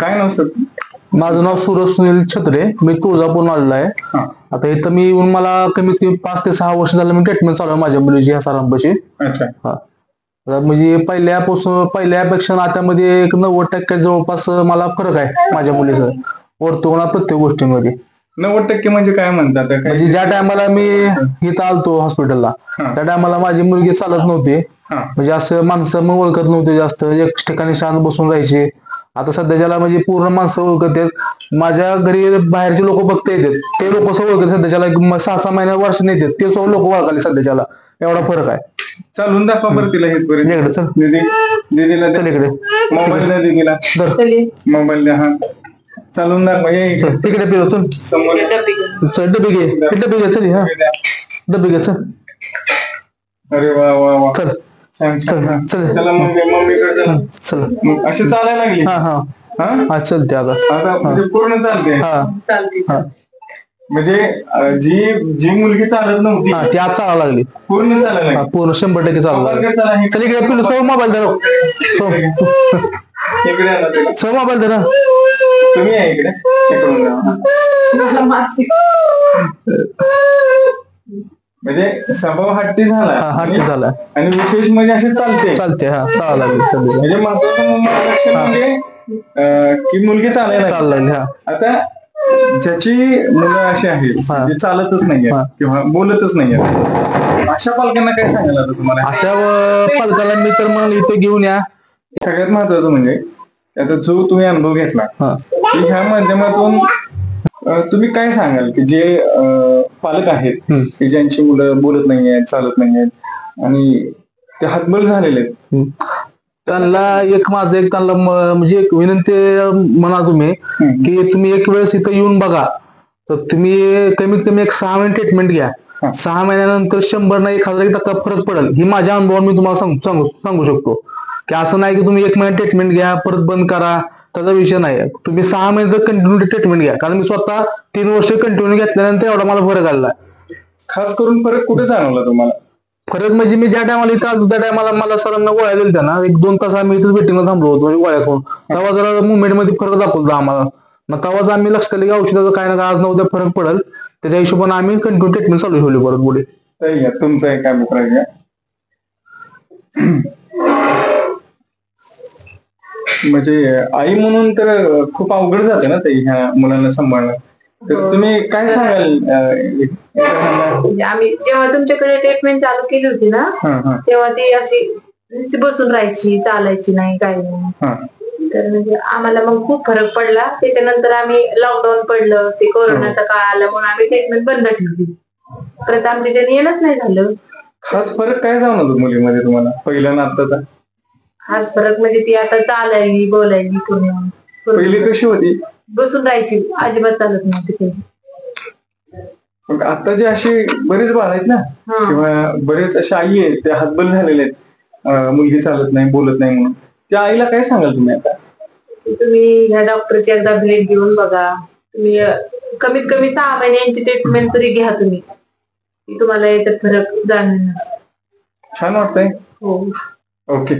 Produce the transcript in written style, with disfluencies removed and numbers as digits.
काय नाव सर? माझं नाव सूरज सुनील छत्रे. मी तुळजापूर आलेलो आहे. हा. आता इथं मी येऊन मला कमीत कमी 5 ते 6 वर्ष झालं मी ट्रीटमेंट चालू आहे माझ्या मुलीची ह्या सरांपाशी. अच्छा. हा. आता म्हणजे पहिल्यापेक्षा आतामध्ये एक 90% जवळपास मला फरक आहे माझ्या मुलीचा. वर्तुळा प्रत्येक गोष्टीमध्ये 90% म्हणजे काय म्हणतात? म्हणजे ज्या टायमाला मी इथं आलतो हॉस्पिटलला त्या टायमाला माझी मुलगी चालत नव्हती. म्हणजे असं माणसं मग ओळखत नव्हते जास्त, एक ठिकाणी शांत बसून राहायचे. आता सध्याच्याला म्हणजे पूर्ण माणसं ओळखतात. माझ्या घरी बाहेरचे लोक बघता येतात, ते लोक सगळं ओळखतात. सध्याच्याला 6-6 महिन्या वर्ष नाही येतात, ते सगळं लोक ओळखाले सध्याच्याला. एवढा फरक आहे. चालून दाखवा बरं तिला. इकडे चल, दीदीला चल इकडे. मोबाईल द्या दीदीला. मोबाईल द्या. हा, चालून दाखवा. तिकडे पिलो चल. समोर डबे घे, डबे घे चल. हा, डबे घे चल. अरे वा वा वा, चल चल चल त्याला मम्मीकडे चल. अशी चालायला लागली. हा हा हा, चलते आता. आता म्हणजे पूर्ण चालते. हा, म्हणजे जी मुलगी चालत नव्हती ती आज चालायला लागली. पूर्ण चालायला लागली. पूर्ण 100% चालायला लागली. चल इकडे पिलो. सो मोबाईल धरा. सो मोबाईल धरा. तुम्ही आहे इकडे. म्हणजे स्वभाव हट्टी झाला. हट्टी झाला आणि विशेष म्हणजे असे चालते. हा, चालायला लागली. म्हणजे महत्वाचं म्हणजे की मुलगी चालायला लागली. आता ज्याची मुलं अशी आहेत जे चालतच नाहीये किंवा बोलतच नाहीये, अशा पालकांना काय सांगायला तुम्हाला? अशा पालकाला मी तर मला इथे घेऊन या. सगळ्यात महत्वाचं म्हणजे आता जो तुम्ही अनुभव घेतला ह्या माध्यमातून तुम्ही काय सांगाल की जे पालक आहेत की ज्यांची मुलं बोलत नाहीयेत, चालत नाहीयेत आणि ते हतबल झालेले आहेत, त्यांना त्यांना म्हणजे एक विनंती म्हणा तुम्ही की तुम्ही एक वेळेस इथं येऊन बघा. तर तुम्ही कमीत कमी एक 6 महिने ट्रीटमेंट घ्या. 6 महिन्यानंतर 100 ना 1000% फरक पडेल. ही माझ्या अनुभवावर मी तुम्हाला सांगू शकतो की असं नाही की तुम्ही 1 महिना ट्रीटमेंट घ्या परत बंद करा, त्याचा विषय नाही. तुम्ही 6 महिने तर कंटिन्यू ट्रीटमेंट घ्या. कारण मी स्वतः 3 वर्ष कंटिन्यू घेतल्यानंतर एवढा मला फरक आला. खास करून फरक कुठे जाणवला तुम्हाला? फरक म्हणजे मी ज्या टायमाला इथं आलो त्या टायमाला मला सरांना गोळ्या दिल्या त्यांना 1-2 तास आम्ही इथं वेटिंगला थांबलो होतो म्हणजे गोळ्या खाऊन. तेव्हा जरा मुवमेंट मध्ये फरक दाखवला आम्हाला. मग तेव्हाच आम्ही लक्षात आलं की औषधाचं काय ना आज न उद्या फरक पडेल. त्याच्या हिशोबाने आम्ही कंटिन्यू ट्रीटमेंट चालू ठेवली परत पुढे. तुमचा एक अभिप्राय घ्या. म्हणजे आई म्हणून तर खूप अवघड जाते ना ते ह्या मुलांना सांभाळणं. तर तुम्ही काय सांगाल? आम्ही जेव्हा तुमच्याकडे ट्रीटमेंट चालू केली होती ना तेव्हा ती अशी बसून राहायची, चालायची नाही, काही नाही. तर म्हणजे आम्हाला मग खूप फरक पडला. त्याच्यानंतर आम्ही लॉकडाऊन पडलं, ते कोरोनाचा काळ आला म्हणून आम्ही ट्रीटमेंट बंद ठेवली. परत आमच्या येणंच नाही झालं. खास फरक काय जाणवतो मुलीमध्ये तुम्हाला पहिल्या ना आताचा? खास फरक म्हणजे ती आता चालायली, बोलायली पूर्ण. पहिली कशी होती? बसून राहायची, अजिबात चालत नव्हती. मग आता जे अशी बरेच बाळ आहेत ना किंवा बरेच अशा आई आहेत त्या हतबल झालेले आहेत, मुलगी चालत नाही, बोलत नाही म्हणून, त्या आईला काय सांगाल तुम्ही आता? तुम्ही ह्या डॉक्टरची एकदा भेट घेऊन बघा. तुम्ही कमीत कमी 6 महिन्यांची ट्रीटमेंट तरी घ्या तुम्ही, तुम्हाला याच्यात फरक जाणवेल. छान वाटतंय. हो. ओके.